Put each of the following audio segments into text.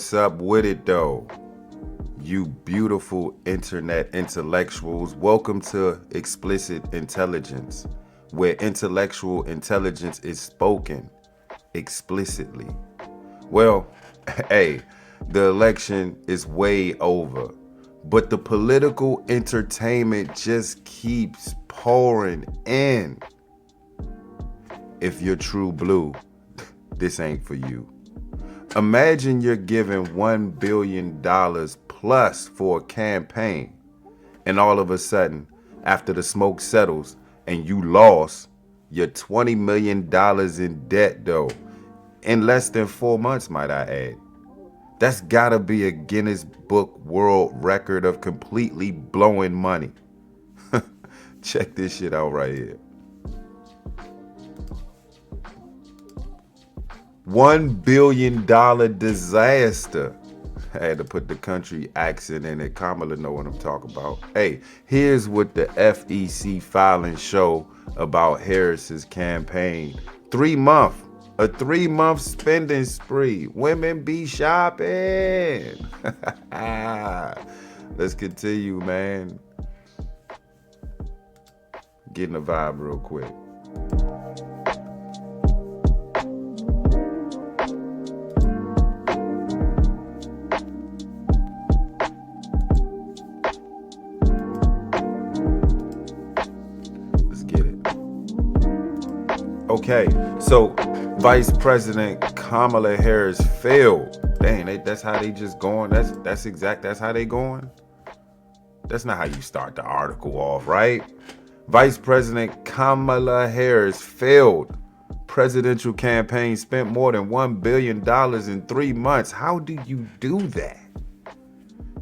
what's up with it though? You beautiful internet intellectuals, welcome to Explicit Intelligence, where intellectual intelligence is spoken explicitly. Well, hey, the election is way over, but the political entertainment just keeps pouring in. If you're true blue, this ain't for you. Imagine you're given $1 billion plus for a campaign, and all of a sudden, after the smoke settles and you lost, you're $20 million in debt though, in less than 4 months, might I add. That's gotta be a Guinness Book World Record of completely blowing money. Check this shit out right here. $1 billion disaster. I had to put the country accent in it. Kamala know what I'm talking about. Hey, here's what the FEC filings show about Harris's campaign. A 3-month spending spree. Women be shopping. Let's continue, man. Getting a vibe real quick. Okay, so Vice President Kamala Harris failed. Dang, that's how they just going. That's how they going. That's not how you start the article off, right? Vice President Kamala Harris failed presidential campaign, spent more than $1 billion in 3 months. How do you do that?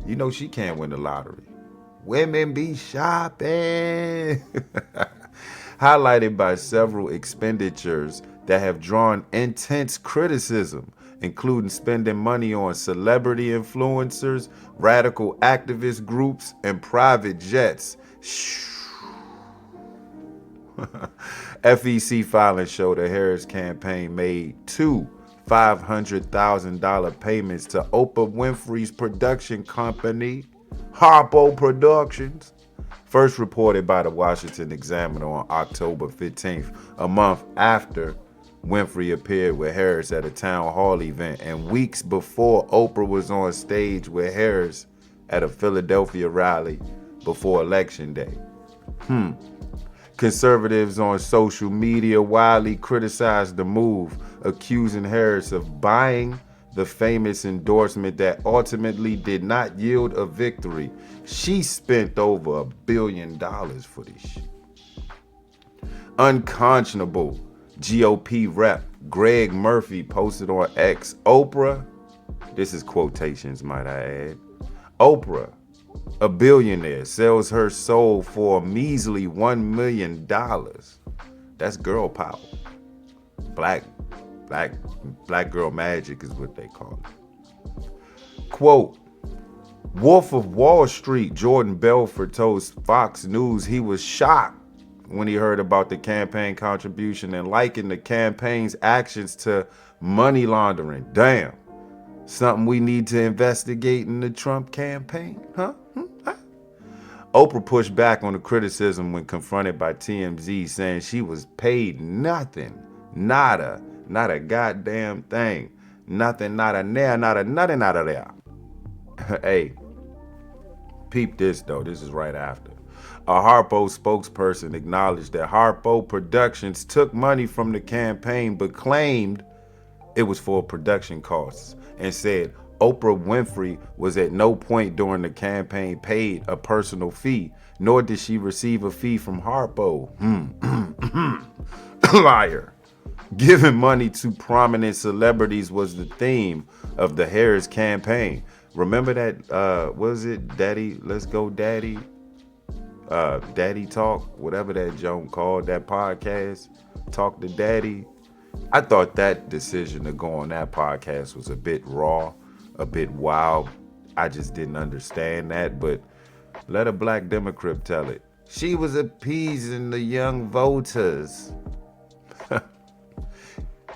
You know she can't win the lottery. Women be shopping. Highlighted by several expenditures that have drawn intense criticism, including spending money on celebrity influencers, radical activist groups, and private jets. FEC filings show the Harris campaign made two $500,000 payments to Oprah Winfrey's production company, Harpo Productions. First reported by the Washington Examiner on October 15th, a month after Winfrey appeared with Harris at a town hall event, and weeks before Oprah was on stage with Harris at a Philadelphia rally before Election Day. Conservatives on social media widely criticized the move, accusing Harris of buying the famous endorsement that ultimately did not yield a victory. She spent over $1 billion for this shit. Unconscionable GOP rep Greg Murphy posted on X, Oprah, this is quotations might I add, Oprah, a billionaire, sells her soul for a measly $1 million. That's girl power. Black girl magic is what they call it. Quote, Wolf of Wall Street Jordan Belfort told Fox News he was shocked when he heard about the campaign contribution and likened the campaign's actions to money laundering. Damn, something we need to investigate in the Trump campaign, huh? Oprah pushed back on the criticism when confronted by TMZ, saying she was paid nothing, nada, not a goddamn thing. Nothing, not a nair, not a nothing out of there. Hey, peep this though. This is right after. A Harpo spokesperson acknowledged that Harpo Productions took money from the campaign but claimed it was for production costs and said Oprah Winfrey was at no point during the campaign paid a personal fee, nor did she receive a fee from Harpo. Liar. Giving money to prominent celebrities was the theme of the Harris campaign. Remember that, was it Daddy, Let's Go Daddy? Daddy Talk, whatever that joke called, that podcast, Talk to Daddy. I thought that decision to go on that podcast was a bit raw, a bit wild. I just didn't understand that, but let a black Democrat tell it. She was appeasing the young voters.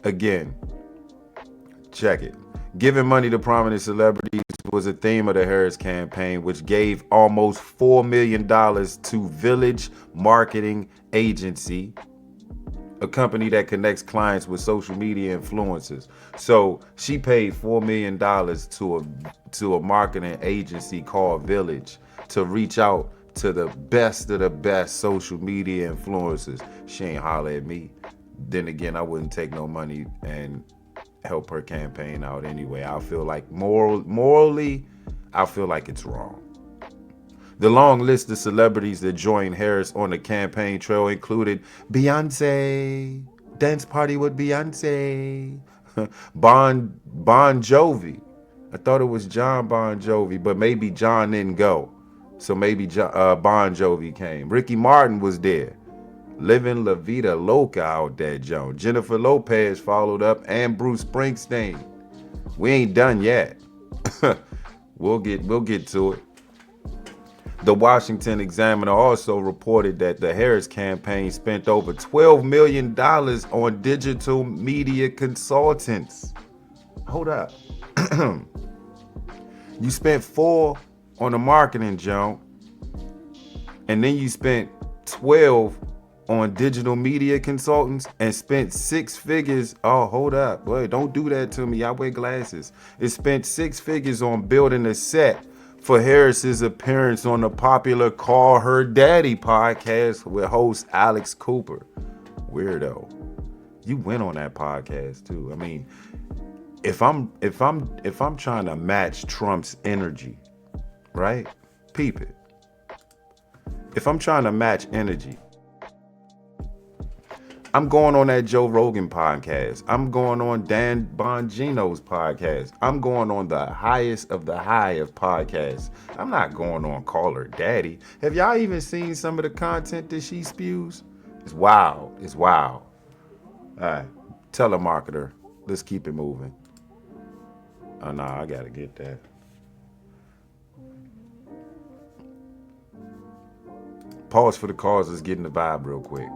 Again, check it. Giving money to prominent celebrities was a theme of the Harris campaign, which gave almost $4 million to Village Marketing Agency, a company that connects clients with social media influencers. So she paid $4 million to a marketing agency called Village to reach out to the best of the best social media influencers. She ain't holler at me. Then again, I wouldn't take no money and help her campaign out anyway. I feel like morally, I feel like it's wrong. The long list of celebrities that joined Harris on the campaign trail included Beyonce, dance party with Beyonce, Bon Jovi. I thought it was John Bon Jovi, but maybe John didn't go. So maybe Bon Jovi came. Ricky Martin was there. Living La Vida Loca out there, Joan. Jennifer Lopez followed up, and Bruce Springsteen. We ain't done yet. We'll get to it. The Washington Examiner also reported that the Harris campaign spent over $12 million on digital media consultants. Hold up. You spent $4 on the marketing, Joan, and then you spent $12 on digital media consultants and spent 6 figures. Oh, hold up. Boy, don't do that to me. I wear glasses. It spent 6 figures on building a set for Harris's appearance on the popular Call Her Daddy podcast with host Alex Cooper. Weirdo. You went on that podcast too. I mean, if I'm trying to match Trump's energy, right? Peep it. If I'm trying to match energy, I'm going on that Joe Rogan podcast. I'm going on Dan Bongino's podcast. I'm going on the highest of the high of podcasts. I'm not going on Call Her Daddy. Have y'all even seen some of the content that she spews? It's wild. It's wild. All right. Telemarketer. Let's keep it moving. Oh, no, I got to get that. Pause for the cause. Let's get in the vibe real quick.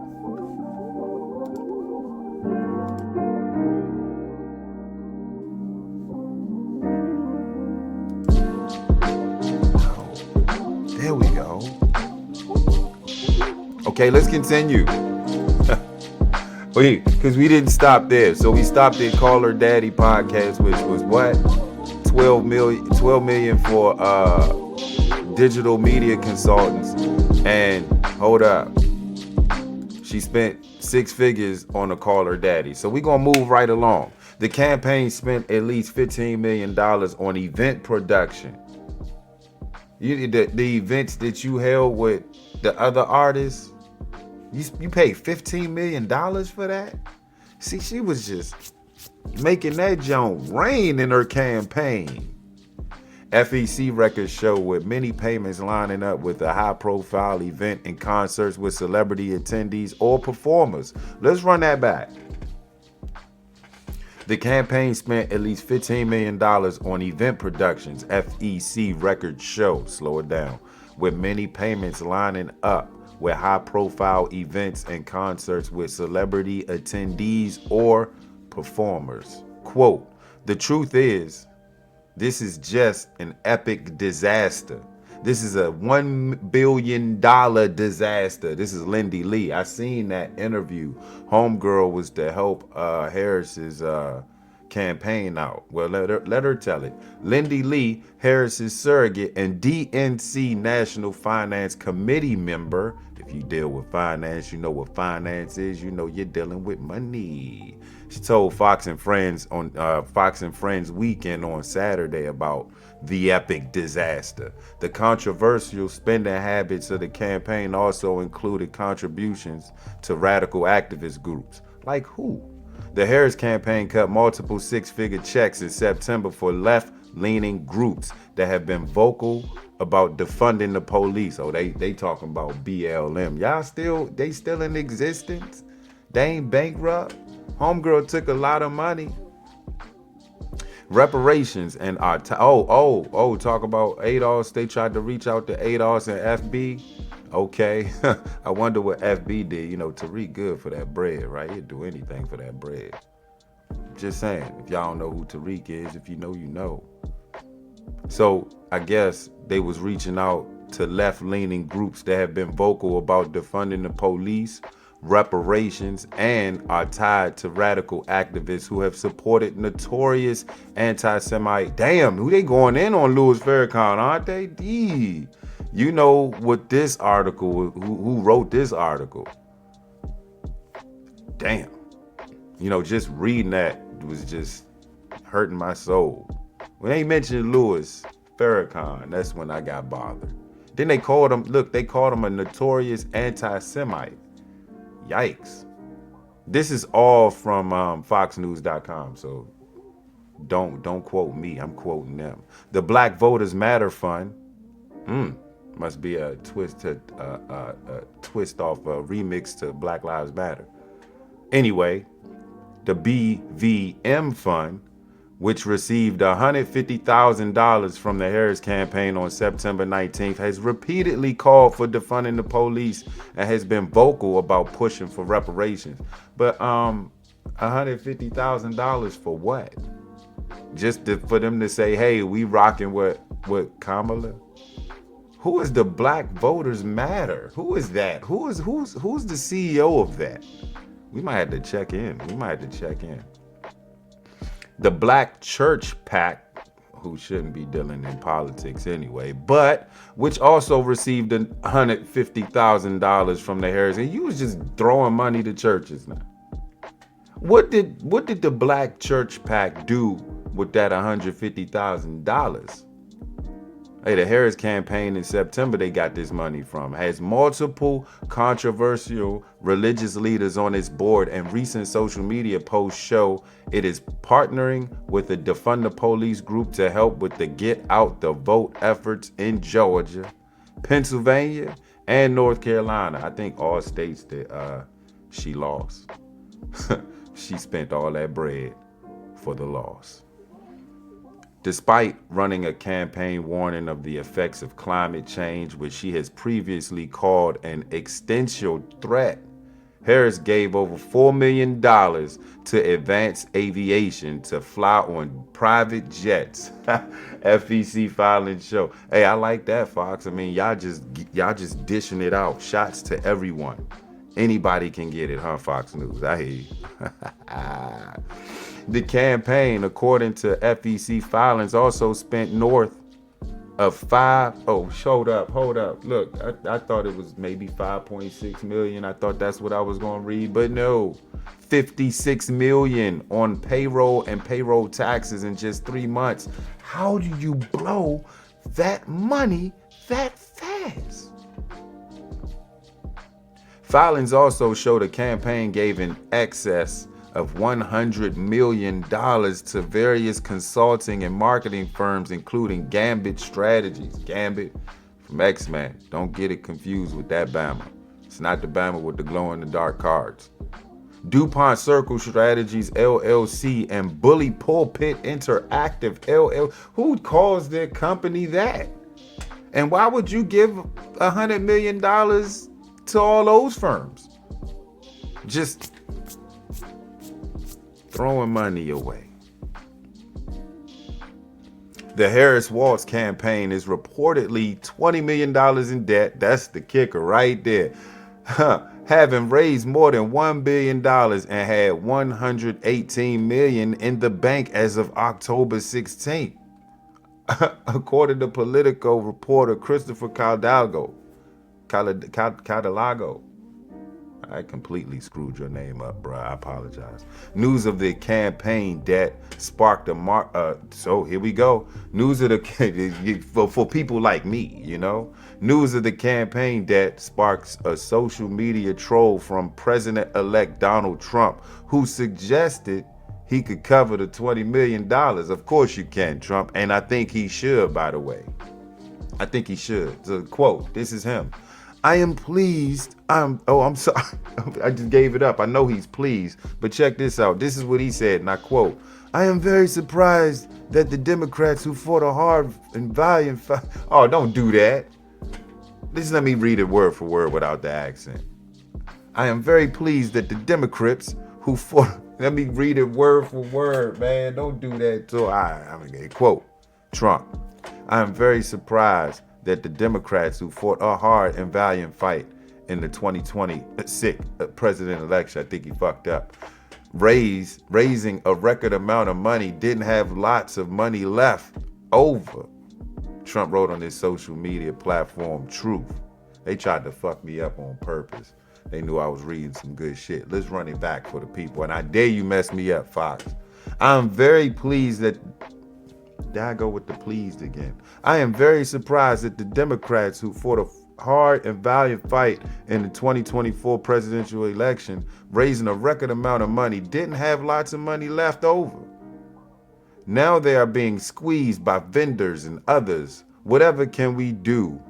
There we go. Okay, let's continue. Because we didn't stop there. So we stopped at Call Her Daddy podcast, which was what? 12 million for digital media consultants. And hold up. She spent 6 figures on a Call Her Daddy. So we're going to move right along. The campaign spent at least $15 million on event production. The events that you held with the other artists, you paid $15 million for that? See, she was just making that joint rain in her campaign. FEC records show with many payments lining up with a high-profile event and concerts with celebrity attendees or performers. Let's run that back. The campaign spent at least $15 million on event productions, FEC records show, slow it down, with many payments lining up with high-profile events and concerts with celebrity attendees or performers. Quote, the truth is, this is just an epic disaster. This is a $1 billion disaster. This is Lindy Lee. I seen that interview. Homegirl was to help Harris's campaign out. Well, let her tell it. Lindy Lee, Harris's surrogate and DNC National Finance Committee member. If you deal with finance, you know what finance is. You know you're dealing with money. She told Fox and Friends on Fox and Friends Weekend on Saturday about the epic disaster. The controversial spending habits of the campaign also included contributions to radical activist groups. Like who? The Harris campaign cut multiple 6-figure checks in September for left-leaning groups that have been vocal about defunding the police. Oh, they talking about BLM. They still in existence? They ain't bankrupt? Homegirl took a lot of money. Reparations and talk about ADOS. They tried to reach out to ADOS and FB. Okay. I wonder what FB did. You know, Tariq good for that bread, right? He'd do anything for that bread. Just saying. If y'all don't know who Tariq is, if you know, you know. So I guess they was reaching out to left-leaning groups that have been vocal about defunding the police, reparations, and are tied to radical activists who have supported notorious anti-Semite. Damn, who they going in on Louis Farrakhan, aren't they? Dee. You know what this article, who wrote this article? Damn. You know, just reading that was just hurting my soul. When they mentioned Louis Farrakhan, that's when I got bothered. Then they called him a notorious anti-Semite. Yikes. This is all from foxnews.com, so don't quote me. I'm quoting them. The Black Voters Matter Fund. Must be a twist off a remix to Black Lives Matter. Anyway, the BVM Fund, which received $150,000 from the Harris campaign on September 19th, has repeatedly called for defunding the police and has been vocal about pushing for reparations. But $150,000 for what? Just for them to say, hey, we rocking with Kamala? Who is the Black Voters Matter? Who is that? Who's the CEO of that? We might have to check in. The Black Church PAC, who shouldn't be dealing in politics anyway, but which also received $150,000 from the Harris. And you was just throwing money to churches now. What did the Black Church PAC do with that $150,000? Hey, the Harris campaign in September they got this money from has multiple controversial religious leaders on its board, and recent social media posts show it is partnering with the Defund the Police group to help with the Get Out the Vote efforts in Georgia, Pennsylvania, and North Carolina. I think all states that she lost. She spent all that bread for the loss. Despite running a campaign warning of the effects of climate change, which she has previously called an existential threat, Harris gave over $4 million to advance aviation to fly on private jets. FEC filings show. Hey, I like that, Fox. I mean, y'all just dishing it out. Shots to everyone. Anybody can get it, huh, Fox News? I hear you. The campaign, according to FEC filings, also spent north of hold up. Look, I thought it was maybe 5.6 million. I thought that's what I was going to read, but no. 56 million on payroll and payroll taxes in just 3 months. How do you blow that money that fast? Filings also show the campaign gave in excess of $100 million to various consulting and marketing firms, including Gambit Strategies. Gambit from X-Men. Don't get it confused with that Bama. It's not the Bama with the glow-in-the-dark cards. DuPont Circle Strategies, LLC, and Bully Pulpit Interactive, LL. Who calls their company that? And why would you give $100 million to all those firms? Just throwing money away. The Harris Waltz campaign is reportedly $20 million in debt. That's the kicker right there. Having raised more than $1 billion and had $118 million in the bank as of October 16th. According to Politico reporter Christopher Caldalago. I completely screwed your name up, bro. I apologize. News of the campaign debt sparked a so here we go. News of the for people like me, you know. News of the campaign debt sparks a social media troll from President-elect Donald Trump, who suggested he could cover the $20 million. Of course you can, Trump, and I think he should. By the way, I think he should. So, quote. This is him. I am pleased. I'm sorry. I just gave it up. I know he's pleased, but check this out. This is what he said, and I quote, I am very surprised that the Democrats who fought a hard and valiant fight. Oh, don't do that. Just let me read it word for word without the accent. I am very pleased that the Democrats who fought Let me read it word for word, man. Don't do that to I'm gonna quote Trump. I am very surprised that the Democrats who fought a hard and valiant fight in the 2026 president election, I think he fucked up, raising a record amount of money, didn't have lots of money left over. Trump wrote on his social media platform, Truth. They tried to fuck me up on purpose. They knew I was reading some good shit. Let's run it back for the people. And I dare you mess me up, Fox. I'm very pleased that... There I go with the pleased again. I am very surprised that the Democrats who fought a hard and valiant fight in the 2024 presidential election, raising a record amount of money, didn't have lots of money left over. Now they are being squeezed by vendors and others. Whatever can we do?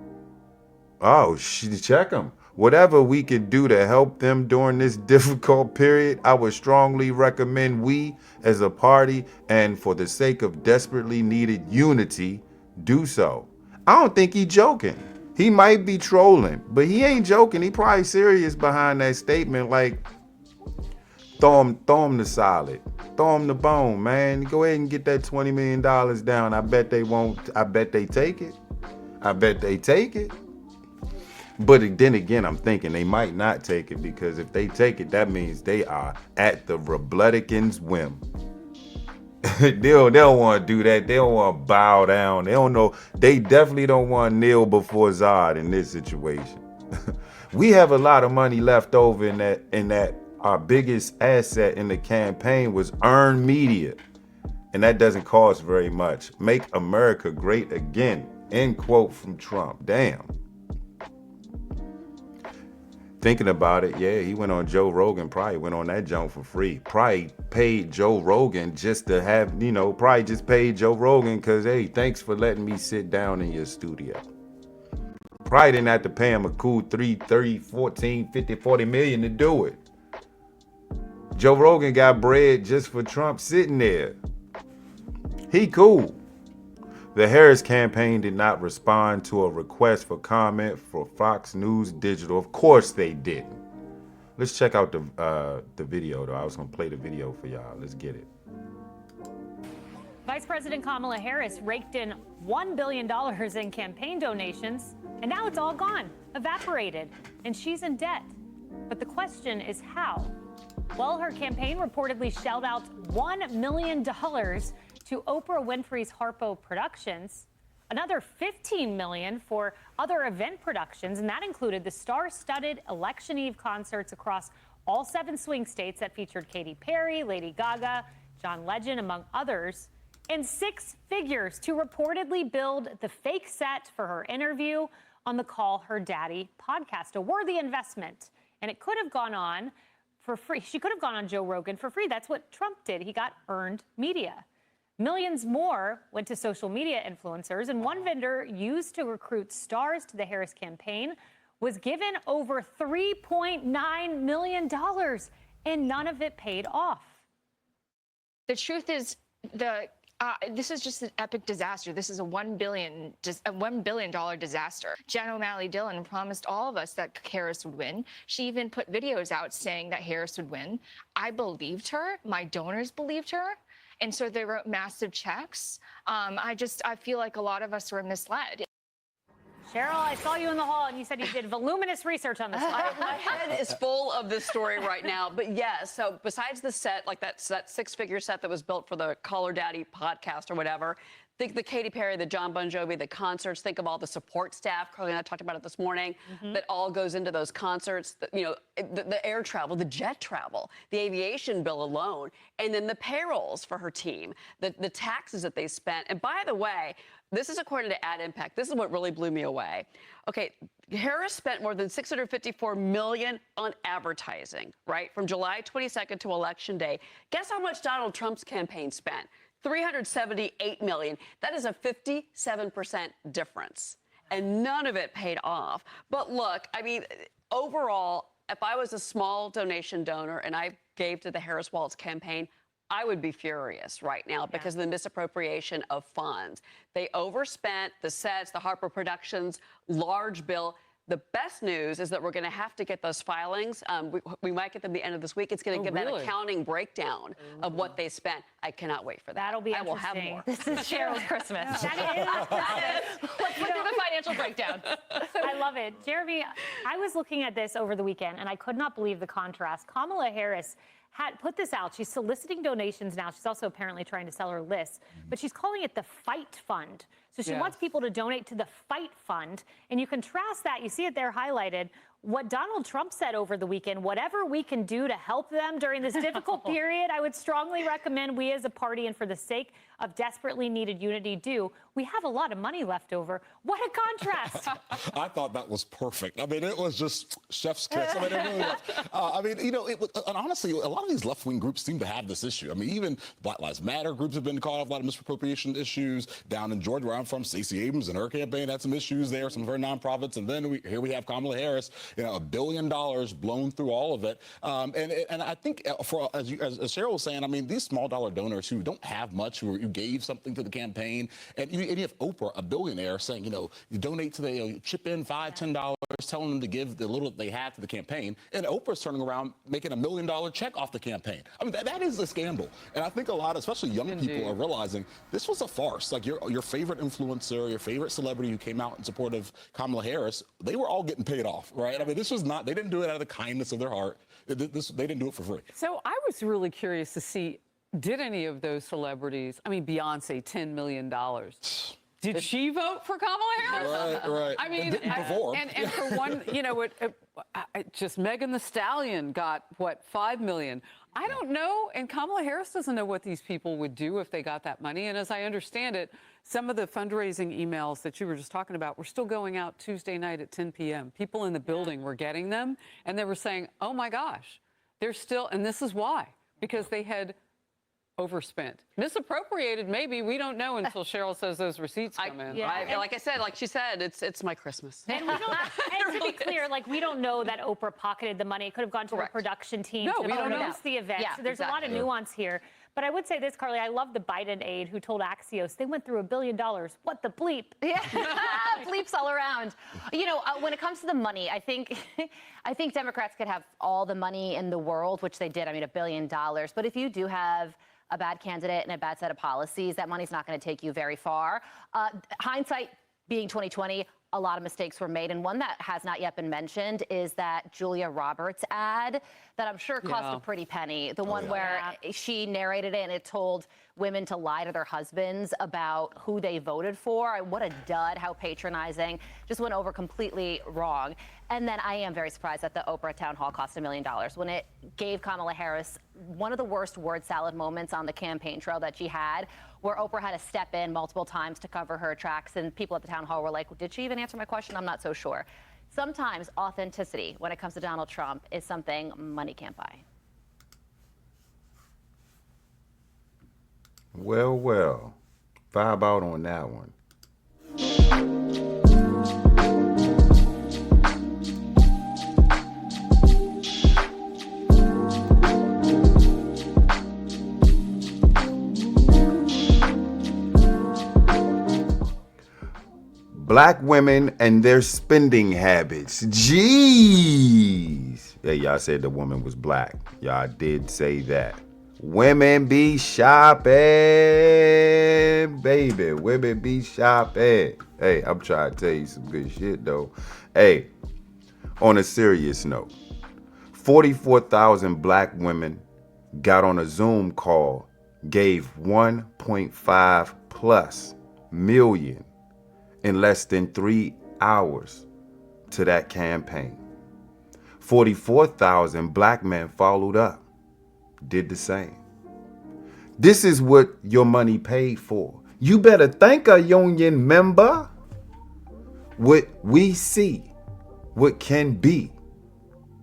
Oh, check them. Whatever we could do to help them during this difficult period, I would strongly recommend we, as a party, and for the sake of desperately needed unity, do so. I don't think he's joking. He might be trolling, but he ain't joking. He probably serious behind that statement. Like, throw him the solid. Throw him the bone, man. Go ahead and get that $20 million down. I bet they won't. I bet they take it. I bet they take it. But then again, I'm thinking they might not take it, because if they take it, that means they are at the Republicans' whim. they don't want to do that. They don't want to bow down. They don't know. They definitely don't want to kneel before Zod in this situation. We have a lot of money left over in that our biggest asset in the campaign was earned media. And that doesn't cost very much. Make America great again. End quote from Trump. Damn. Thinking about it, yeah, he went on Joe Rogan, probably went on that junk for free. Probably paid Joe Rogan just to have, probably just paid Joe Rogan because, hey, thanks for letting me sit down in your studio. Probably didn't have to pay him a cool 3, 30, 14, 50, 40 million to do it. Joe Rogan got bread just for Trump sitting there. He cool. The Harris campaign did not respond to a request for comment for Fox News Digital. Of course they didn't. Let's check out the video, though. I was going to play the video for y'all. Let's get it. Vice President Kamala Harris raked in $1 billion in campaign donations, and now it's all gone, evaporated, and she's in debt. But the question is how? Well, her campaign reportedly shelled out $1 million to Oprah Winfrey's Harpo Productions, another $15 million for other event productions, and that included the star-studded Election Eve concerts across all 7 swing states that featured Katy Perry, Lady Gaga, John Legend, among others, and 6 figures to reportedly build the fake set for her interview on the Call Her Daddy podcast, a worthy investment. And it could have gone on for free. She could have gone on Joe Rogan for free. That's what Trump did. He got earned media. Millions more went to social media influencers, and one vendor used to recruit stars to the Harris campaign was given over $3.9 million, and none of it paid off. The truth is, this is just an epic disaster. This is a $1 billion disaster. Jen O'Malley Dillon promised all of us that Harris would win. She even put videos out saying that Harris would win. I believed her. My donors believed her. And so they wrote massive checks. I feel like a lot of us were misled. Cheryl, I saw you in the hall, and you said you did voluminous research on this. My head is full of this story right now. But yes, so besides the set, like that 6-figure set that was built for the Call Her Daddy podcast or whatever, think the Katy Perry, the John Bon Jovi, the concerts, think of all the support staff. Carly and I talked about it this morning. That all goes into those concerts. The air travel, the jet travel, the aviation bill alone, and then the payrolls for her team, the taxes that they spent. And by the way, this is according to Ad Impact. This is what really blew me away. Okay, Harris spent more than $654 million on advertising, right, from July 22nd to Election Day. Guess how much Donald Trump's campaign spent? $378 million. That is a 57% difference, and none of it paid off. But look, I mean, overall, if I was a small donation donor and I gave to the Harris Waltz campaign, I would be furious right now because of the misappropriation of funds. They overspent the sets, the Harpo Productions, large bill. The best news is that we're going to have to get those filings. We might get them the end of this week. It's going to give that accounting breakdown of what they spent. I cannot wait for that. That'll be I will have interesting. more. This is Cheryl's Christmas. That is. Let's do the financial breakdown. I love it. Jeremy, I was looking at this over the weekend, and I could not believe the contrast. Kamala Harris had put this out. She's soliciting donations now. She's also apparently trying to sell her list, but she's calling it the Fight Fund. So she wants people to donate to the Fight Fund. And you contrast that, you see it there highlighted, what Donald Trump said over the weekend, whatever we can do to help them during this difficult period, I would strongly recommend we as a party and for the sake of desperately needed unity do. We have a lot of money left over. What a contrast. I thought that was perfect. I mean, it was just chef's kiss. I mean, it really was. I mean, you know, and honestly, a lot of these left-wing groups seem to have this issue. I mean, even Black Lives Matter groups have been caught up, a lot of misappropriation issues. Down in Georgia, where I'm from, Stacey Abrams and her campaign had some issues there, some of her nonprofits. And then here we have Kamala Harris, you know, $1 billion blown through all of it. And I think, as Cheryl was saying, I mean, these small dollar donors who don't have much, who gave something to the campaign, and you have Oprah, a billionaire, saying, you know, you donate to the, chip in $5, $10, telling them to give the little that they had to the campaign. And Oprah's turning around, making $1 million check off the campaign. I mean, that is a scandal. And I think a lot, especially young people, are realizing this was a farce. Like your favorite influencer, your favorite celebrity who came out in support of Kamala Harris, they were all getting paid off, right? I mean, this was not, they didn't do it out of the kindness of their heart. They didn't do it for free. So I was really curious to see, did any of those celebrities, I mean, Beyonce, $10 million. Did she vote for Kamala Harris? Right. I mean, before. And for one, you know, just Megan Thee Stallion got, what, $5 million. I don't know, and Kamala Harris doesn't know what these people would do if they got that money. And as I understand it, some of the fundraising emails that you were just talking about were still going out Tuesday night at 10 p.m. People in the building were getting them, and they were saying, oh my gosh, they're still, and this is why, because they had overspent. Misappropriated, maybe. We don't know until Cheryl says those receipts come in. Like I said, like she said, it's my Christmas. And we don't, and to be clear, like, we don't know that Oprah pocketed the money. It could have gone to a production team to produce the event. Yeah, so there's a lot of nuance here. But I would say this, Carly, I love the Biden aide who told Axios they went through $1 billion. What the bleep? Yeah, bleeps all around. You know, when it comes to the money, I think Democrats could have all the money in the world, which they did. I mean, $1 billion. But if you do have a bad candidate and a bad set of policies, that money's not going to take you very far. Hindsight being 2020, a lot of mistakes were made. And one that has not yet been mentioned is that Julia Roberts ad that I'm sure cost a pretty penny. The one where she narrated it and it told women to lie to their husbands about who they voted for. What a dud, how patronizing. Just went over completely wrong. And then I am very surprised that the Oprah town hall cost $1 million when it gave Kamala Harris one of the worst word salad moments on the campaign trail that she had, where Oprah had to step in multiple times to cover her tracks. And people at the town hall were like, did she even answer my question? I'm not so sure. Sometimes authenticity, when it comes to Donald Trump, is something money can't buy. Well, well. Vibe out on that one. Black women and their spending habits. Jeez. Yeah, y'all said the woman was black. Y'all did say that. Women be shopping, baby. Women be shopping. Hey, I'm trying to tell you some good shit, though. Hey, on a serious note, 44,000 black women got on a Zoom call, gave 1.5 plus million in less than 3 hours to that campaign. 44,000 black men followed up, did the same. This is what your money paid for. You better thank a union member. What we see, what can be,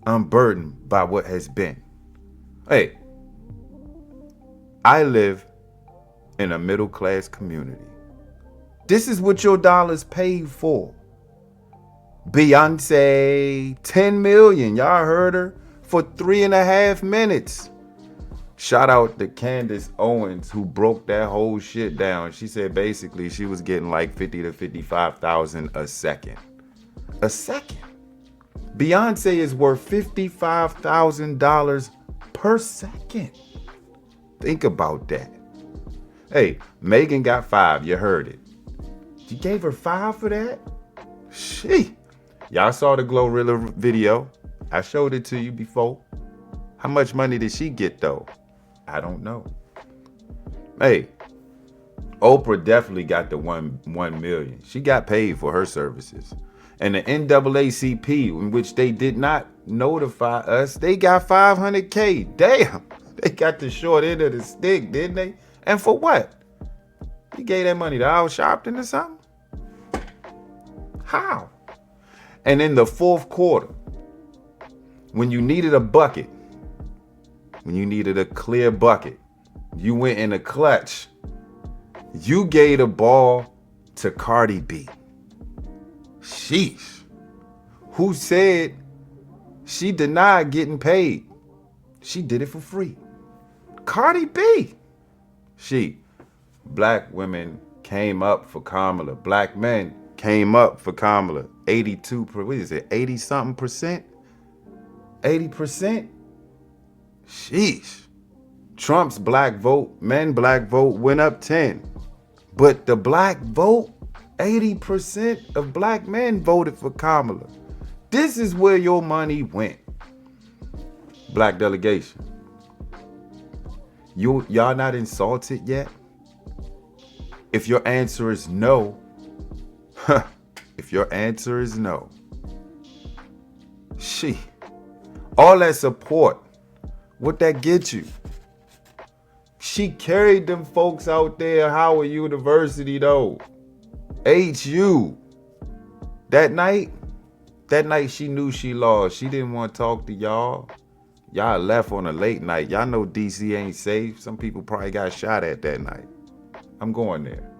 unburdened by what has been. Hey, I live in a middle-class community. This is what your dollars paid for. Beyonce, 10 million. Y'all heard her for 3.5 minutes. Shout out to Candace Owens, who broke that whole shit down. She said basically she was getting like 50 to 55,000 a second. A second. Beyonce is worth $55,000 per second. Think about that. Hey, Megan got 5. You heard it. You gave her 5 for that? She. Y'all saw the Glorilla video. I showed it to you before. How much money did she get though? I don't know. Hey, Oprah definitely got the 1 million. She got paid for her services. And the NAACP, in which they did not notify us, they got $500K. Damn, they got the short end of the stick, didn't they? And for what? You gave that money to Al Sharpton or something? How? And in the fourth quarter, when you needed a bucket, when you needed a clear bucket, you went in a clutch. You gave the ball to Cardi B. Sheesh. Who said she denied getting paid? She did it for free. Cardi B. Black women came up for Kamala. Black men came up for Kamala. 82, what is it, 80-something percent? 80%? Sheesh. Trump's black vote, black vote went up 10. But the black vote, 80% of black men voted for Kamala. This is where your money went. Black delegation. Y'all not insulted yet? If your answer is no, if your answer is no, all that support, what that get you? She carried them folks out there at Howard University though. HU. That night she knew she lost. She didn't want to talk to y'all. Y'all left on a late night. Y'all know DC ain't safe. Some people probably got shot at that night. I'm going there.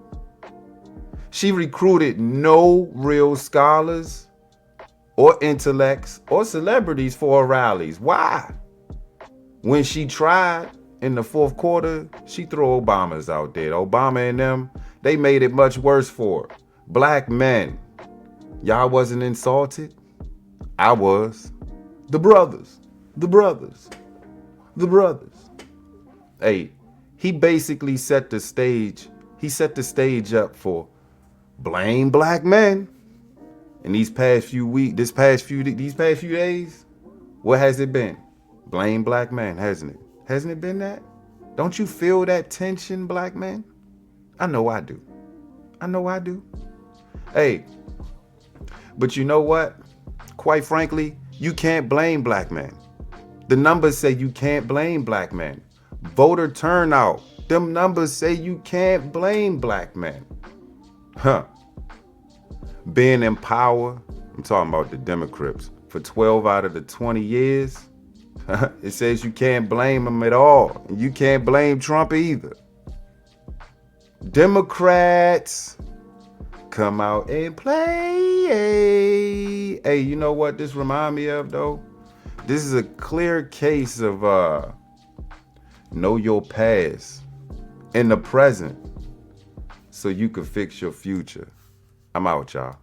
She recruited no real scholars or intellects or celebrities for her rallies. Why? When she tried in the fourth quarter, she threw Obama's out there. Obama and them, they made it much worse for her. Black men, y'all wasn't insulted? I was. The brothers. Hey, he basically set the stage. He set the stage up for blame black men. In these past few days, what has it been? Blame black men, hasn't it? Hasn't it been that? Don't you feel that tension, black men? I know I do. Hey, but you know what? Quite frankly, you can't blame black men. The numbers say you can't blame black men. Voter turnout, them numbers say you can't blame black men. Being in power, I'm talking about the Democrats, for 12 out of the 20 years, it says you can't blame them at all. And you can't blame Trump either. Democrats, come out and play. Hey, you know what this remind me of though? This is a clear case of know your past in the present so you can fix your future. I'm out, y'all.